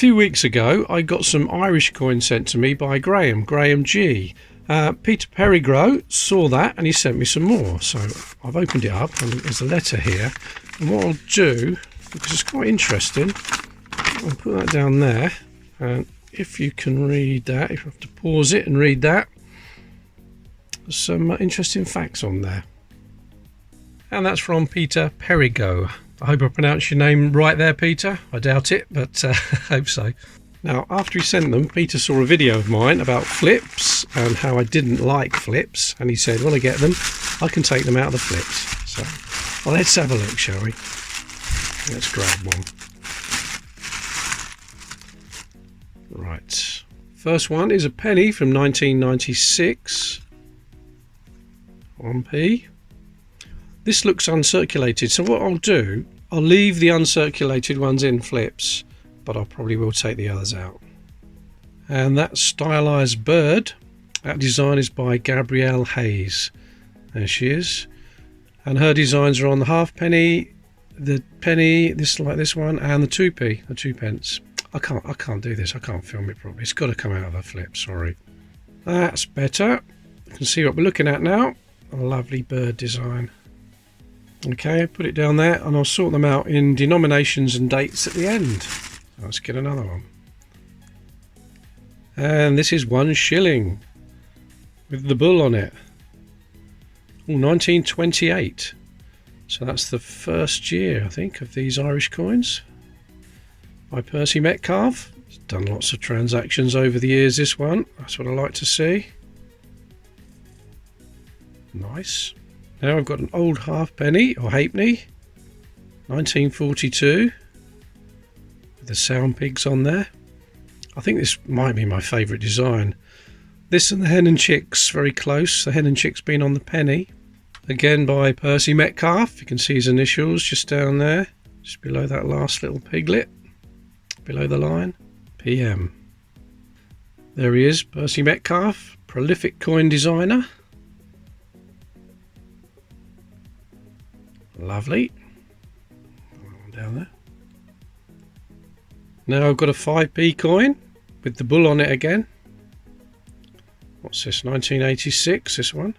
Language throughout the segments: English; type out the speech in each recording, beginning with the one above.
few weeks ago I got some Irish coins sent to me by Graham G. Peter Perigoe saw that and he sent me some more, so I've opened it up and there's a letter here, and what I'll do, because it's quite interesting, I'll put that down there, and if you can read that, if you have to pause it and read that, there's some interesting facts on there. And that's from Peter Perigoe. I hope I pronounced your name right there, Peter. I doubt it, but I hope so. Now, after he sent them, Peter saw a video of mine about flips and how I didn't like flips, and he said, when I get them, I can take them out of the flips. So, well, let's have a look, shall we? Let's grab one. Right. First one is a penny from 1996. 1p. This looks uncirculated, so what I'll do, I'll leave the uncirculated ones in flips, but I probably will take the others out. And that stylized bird, that design is by Gabrielle Hayes. There she is. And her designs are on the halfpenny, the penny, this like this one, and the 2p, the 2 pence. I can't do this, I can't film it properly. It's got to come out of the flip, sorry. That's better. You can see what we're looking at now. A lovely bird design. Okay, put it down there and I'll sort them out in denominations and dates at the end. Let's get another one. And this is 1 shilling with the bull on it. Oh, 1928. So that's the first year, I think, of these Irish coins. By Percy Metcalfe. He's done lots of transactions over the years, this one. That's what I like to see. Nice. Now I've got an old halfpenny or halfpenny, 1942, with the sound pigs on there. I think this might be my favourite design. This and the hen and chicks, very close. The hen and chicks being on the penny. Again by Percy Metcalfe. You can see his initials just down there, just below that last little piglet, below the line. PM. There he is, Percy Metcalfe, prolific coin designer. Lovely. Down there. Now I've got a 5p coin with the bull on it again. What's this? 1986, this one.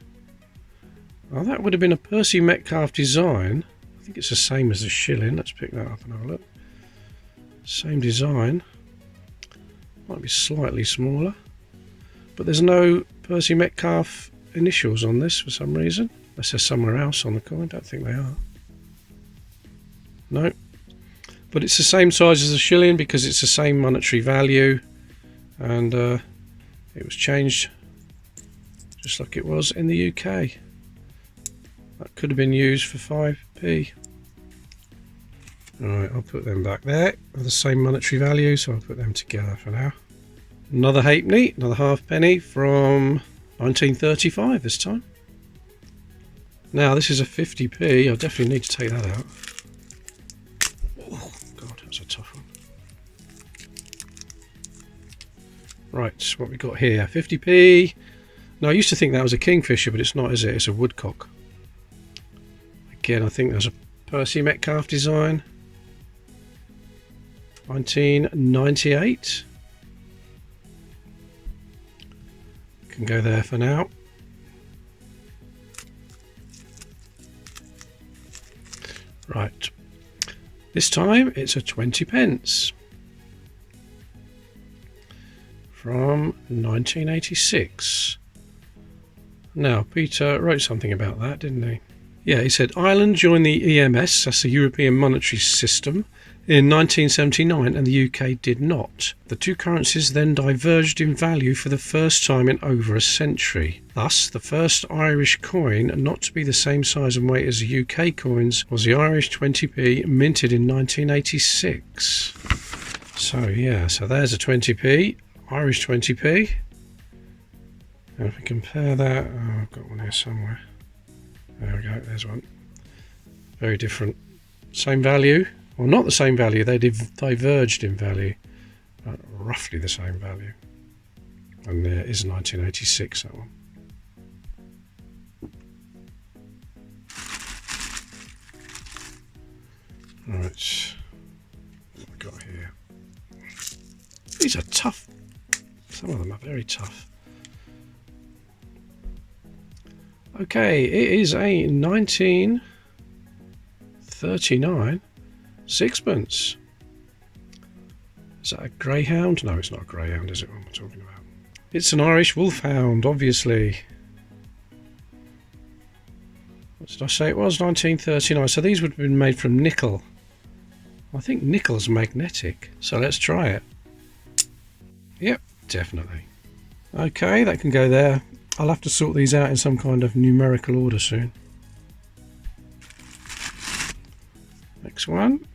Oh, that would have been a Percy Metcalfe design. I think it's the same as the shilling. Let's pick that up and have a look. Same design. Might be slightly smaller. But there's no Percy Metcalfe initials on this for some reason. Unless they're somewhere else on the coin. Don't think they are. No, but it's the same size as a shilling because it's the same monetary value, and it was changed just like it was in the UK. That could have been used for 5p. Alright, I'll put them back there with the same monetary value, so I'll put them together for now. Another halfpenny, another halfpenny from 1935 this time. Now this is a 50p, I definitely need to take that out. Oh god, that's a tough one. Right, what we got here, 50p. Now I used to think that was a kingfisher, but it's not, is it? It's a woodcock. Again, I think there's a Percy Metcalfe design. 1998. Can go there for now. Right, this time it's a 20 pence from 1986. Now Peter wrote something about that, didn't he? Yeah, he said Ireland joined the EMS, that's the European Monetary System, in 1979 and the UK did not. The two currencies then diverged in value for the first time in over a century. Thus, the first Irish coin not to be the same size and weight as the UK coins was the Irish 20p minted in 1986. So yeah, so there's a 20p, Irish 20p. And if we compare that, oh, I've got one here somewhere. There we go, there's one. Very different. Same value. Well, not the same value, they diverged in value, but roughly the same value. And there is 1986, that one. Right, what have we got here? These are tough. Some of them are very tough. Okay, it is a 1939 sixpence. Is that a greyhound? No, it's not a greyhound, is it? What am I talking about? It's an Irish wolfhound, obviously. What did I say it was? 1939. So these would have been made from nickel. I think nickel's magnetic. So let's try it. Yep, definitely. Okay, that can go there. I'll have to sort these out in some kind of numerical order soon. Next one.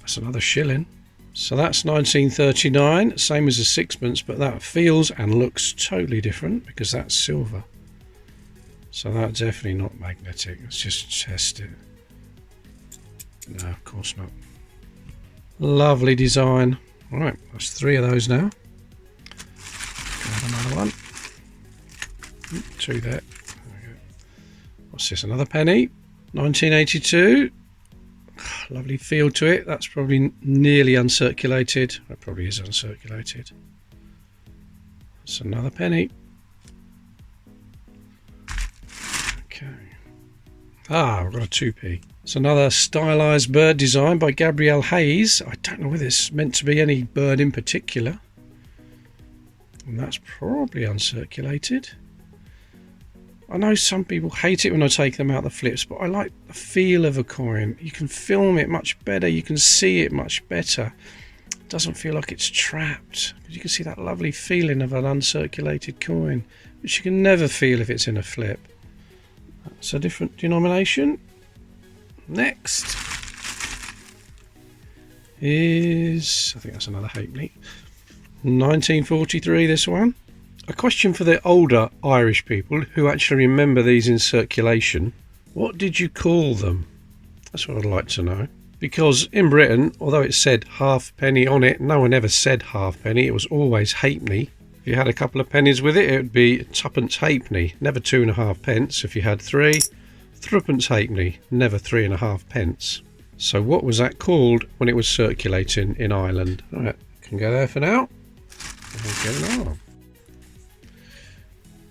That's another shilling. So that's 1939, same as a sixpence, but that feels and looks totally different because that's silver. So that's definitely not magnetic. Let's just test it. No, of course not. Lovely design. Right, that's 3 of those now. Grab another one. 2 there. What's this? Another penny. 1982. Lovely feel to it. That's probably nearly uncirculated. That probably is uncirculated. That's another penny. Okay. I've got a 2p. It's another stylised bird design by Gabrielle Hayes. I don't know whether it's meant to be any bird in particular. And that's probably uncirculated. I know some people hate it when I take them out the flips, but I like the feel of a coin. You can film it much better, you can see it much better. It doesn't feel like it's trapped. You can see that lovely feeling of an uncirculated coin, which you can never feel if it's in a flip. That's a different denomination. Next is, I think that's another halfpenny. 1943, this one. A question for the older Irish people who actually remember these in circulation. What did you call them? That's what I'd like to know. Because in Britain, although it said halfpenny on it, no one ever said halfpenny. It was always halfpenny. If you had a couple of pennies with it, it would be twopence halfpenny. Never 2.5 pence. If you had 3, threepence halfpenny. Never 3.5 pence. So what was that called when it was circulating in Ireland? All right, can go there for now. Okay,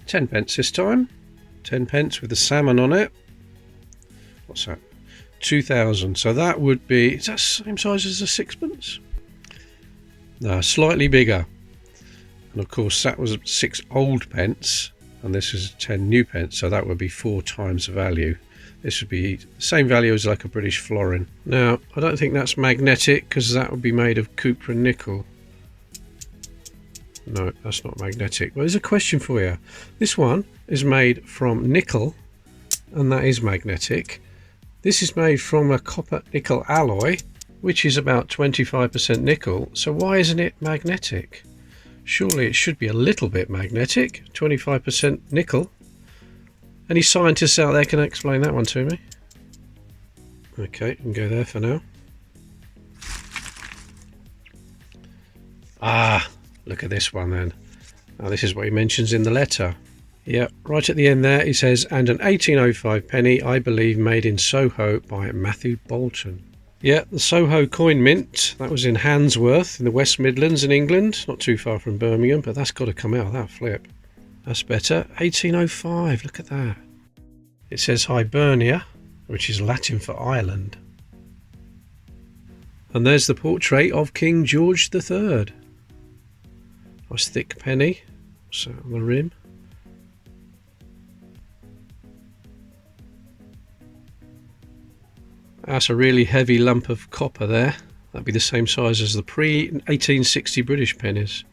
10 pence this time. 10 pence with the salmon on it. What's that? 2000. So that would be, is that the same size as a sixpence? No, slightly bigger. And of course that was 6 old pence and this is 10 new pence, so that would be 4 times the value. This would be the same value as like a British florin. Now I don't think that's magnetic because that would be made of copper and nickel. No, that's not magnetic. Well, there's a question for you. This one is made from nickel, and that is magnetic. This is made from a copper-nickel alloy, which is about 25% nickel. So why isn't it magnetic? Surely it should be a little bit magnetic. 25% nickel. Any scientists out there can explain that one to me? Okay, we can go there for now. Look at this one then. Now this is what he mentions in the letter. Yeah, right at the end there he says, and an 1805 penny, I believe, made in Soho by Matthew Bolton. Yeah, the Soho coin mint, that was in Handsworth in the West Midlands in England, not too far from Birmingham, but that's got to come out, that flip. That's better. 1805, look at that. It says Hibernia, which is Latin for Ireland. And there's the portrait of King George III. Nice thick penny. What's that on the rim? That's a really heavy lump of copper there. That'd be the same size as the pre-1860 British pennies.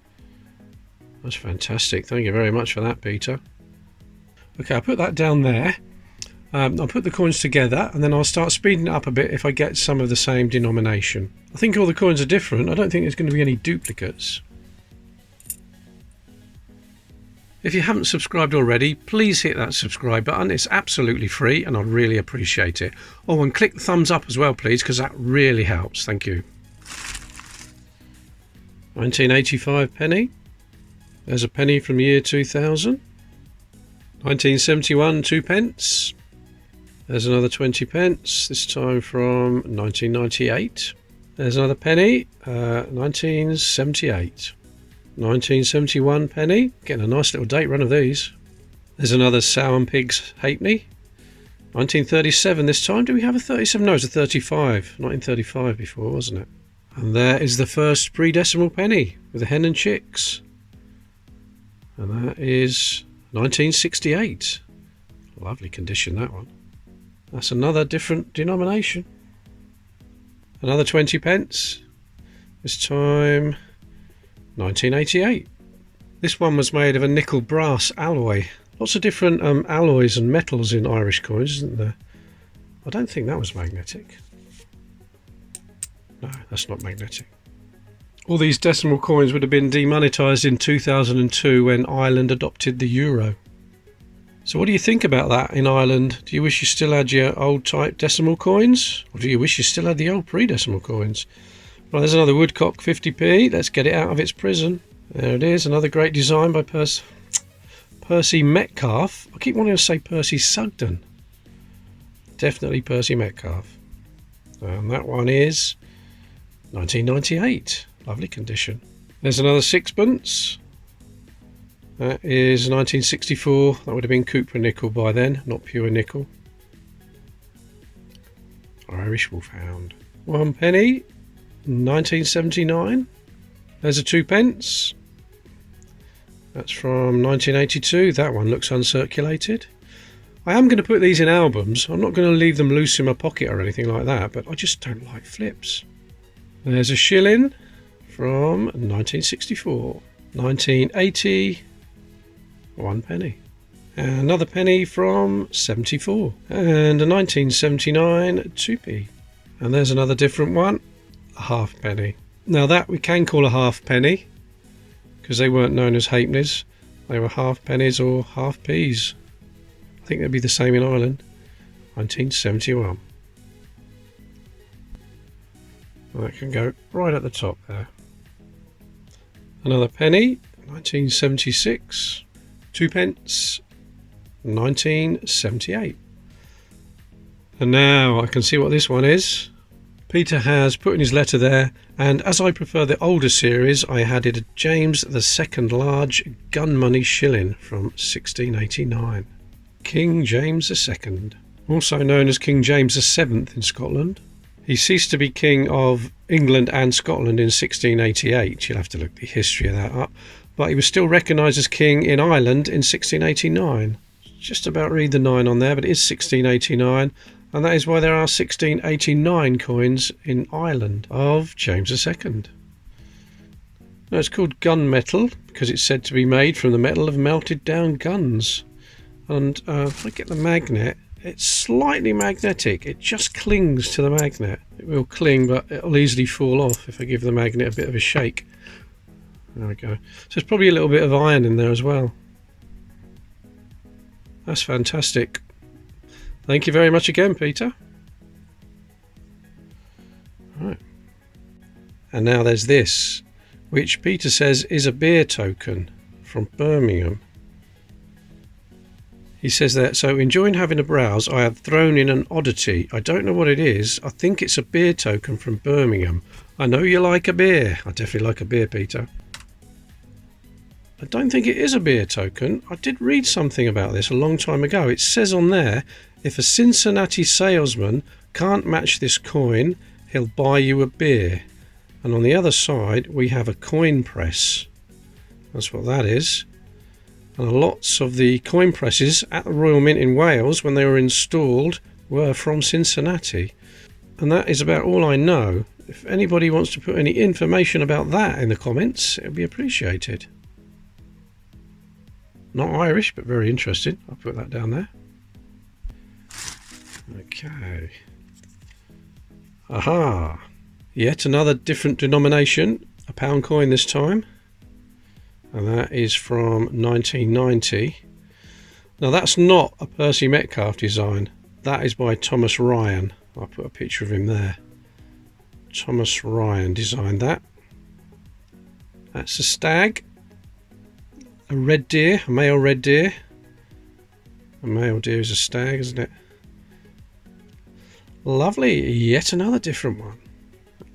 That's fantastic. Thank you very much for that, Peter. Okay, I'll put that down there. I'll put the coins together and then I'll start speeding it up a bit if I get some of the same denomination. I think all the coins are different. I don't think there's going to be any duplicates. If you haven't subscribed already, please hit that subscribe button. It's absolutely free and I'd really appreciate it. Oh, and click the thumbs up as well, please, because that really helps. Thank you. 1985 penny. There's a penny from the year 2000. 1971 2 pence. There's another 20 pence, this time from 1998. There's another penny, 1978. 1971 penny. Getting a nice little date run of these. There's another Sow and Pigs halfpenny. 1937 this time. Do we have a 37? No, it's a 35. 1935 before, wasn't it? And there is the first pre-decimal penny with the hen and chicks. And that is 1968. Lovely condition, that one. That's another different denomination. Another 20 pence. This time 1988. This one was made of a nickel brass alloy. Lots of different alloys and metals in Irish coins, isn't there? I don't think that was magnetic. No, that's not magnetic. All these decimal coins would have been demonetised in 2002 when Ireland adopted the euro. So what do you think about that in Ireland? Do you wish you still had your old type decimal coins? Or do you wish you still had the old pre-decimal coins? Well, there's another woodcock 50p. Let's get it out of its prison. There it is, another great design by Percy Metcalfe. I keep wanting to say Percy Sugden. Definitely Percy Metcalfe. And that one is 1998. Lovely condition. There's another sixpence. That is 1964. That would have been Cooper nickel by then, not pure nickel. Irish Wolfhound. 1 penny. 1979. There's a 2 pence. That's from 1982. That one looks uncirculated. I am going to put these in albums. I'm not going to leave them loose in my pocket or anything like that, but I just don't like flips. There's a shilling from 1964. 1980. 1 penny. And another penny from 74. And a 1979 2p. And there's another different one. A half penny. Now that we can call a half penny, because they weren't known as halfpennies. They were half pennies or half p's. I think they'd be the same in Ireland. 1971. Well, that can go right at the top there. Another penny. 1976. 2 pence. 1978. And now I can see what this one is. Peter has put in his letter there, and as I prefer the older series, I added a James II large gun money shilling from 1689. King James II, also known as King James VII in Scotland. He ceased to be king of England and Scotland in 1688. You'll have to look the history of that up. But he was still recognised as king in Ireland in 1689. Just about read the 9 on there, but it is 1689. And that is why there are 1689 coins in Ireland of James II. Now it's called gunmetal because it's said to be made from the metal of melted down guns. And if I get the magnet, it's slightly magnetic. It just clings to the magnet. It will cling, but it'll easily fall off if I give the magnet a bit of a shake. There we go. So there's probably a little bit of iron in there as well. That's fantastic. Thank you very much again, Peter. Right. And now there's this, which Peter says is a beer token from Birmingham. He says that, so enjoying having a browse, I have thrown in an oddity. I don't know what it is. I think it's a beer token from Birmingham. I know you like a beer. I definitely like a beer, Peter. I don't think it is a beer token. I did read something about this a long time ago. It says on there, if a Cincinnati salesman can't match this coin, he'll buy you a beer. And on the other side, we have a coin press. That's what that is. And lots of the coin presses at the Royal Mint in Wales, when they were installed, were from Cincinnati. And that is about all I know. If anybody wants to put any information about that in the comments, it would be appreciated. Not Irish, but very interesting. I'll put that down there. Okay. Aha! Yet another different denomination. A pound coin this time. And that is from 1990. Now that's not a Percy Metcalfe design. That is by Thomas Ryan. I'll put a picture of him there. Thomas Ryan designed that. That's a stag. A red deer, a male red deer. A male deer is a stag, isn't it? Lovely, yet another different one.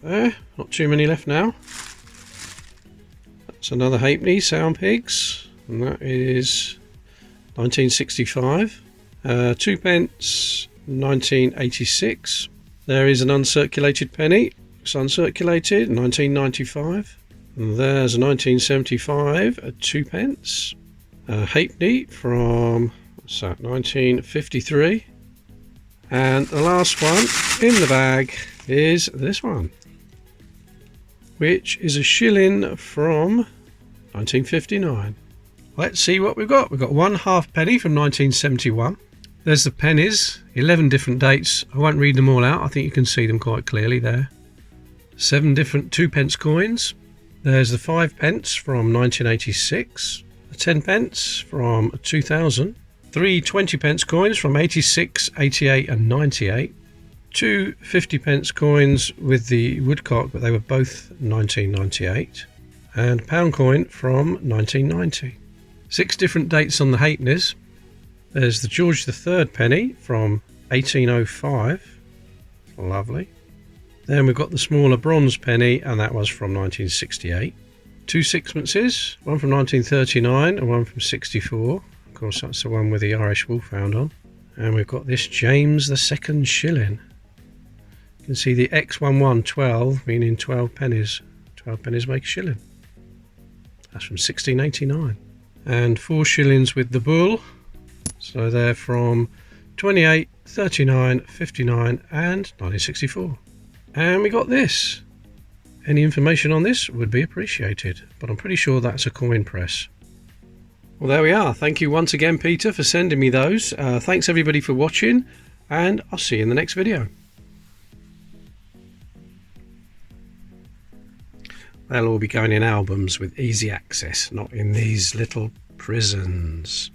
There, not too many left now. It's another halfpenny, Sound Pigs, and that is 1965. 2 pence, 1986. There is an uncirculated penny. It's uncirculated, 1995. And there's a 1975 at 2 pence. A halfpenny from, what's that, 1953. And the last one in the bag is this one, which is a shilling from 1959. Let's see what we've got. We've got 1 halfpenny from 1971. There's the pennies, 11 different dates. I won't read them all out. I think you can see them quite clearly there. 7 different 2 pence coins. There's the 5 pence from 1986. The 10 pence from 2000. 3 20 pence coins from 86, 88 and 98. 2 50 pence coins with the woodcock, but they were both 1998. And a pound coin from 1990. 6 different dates on the halfpennies. There's the George III penny from 1805. Lovely. Then we've got the smaller bronze penny, and that was from 1968. 2 sixpences, one from 1939 and one from 64. Of course, that's the one with the Irish wolfhound on. And we've got this James II shilling. You can see the X1112, meaning 12 pennies. 12 pennies make a shilling. That's from 1689. And 4 shillings with the bull. So they're from 28, 39, 59 and 1964. And we got this. Any information on this would be appreciated, but I'm pretty sure that's a coin press. Well, there we are. Thank you once again, Peter, for sending me those. Thanks everybody for watching, and I'll see you in the next video. They'll all be going in albums with easy access, not in these little prisons.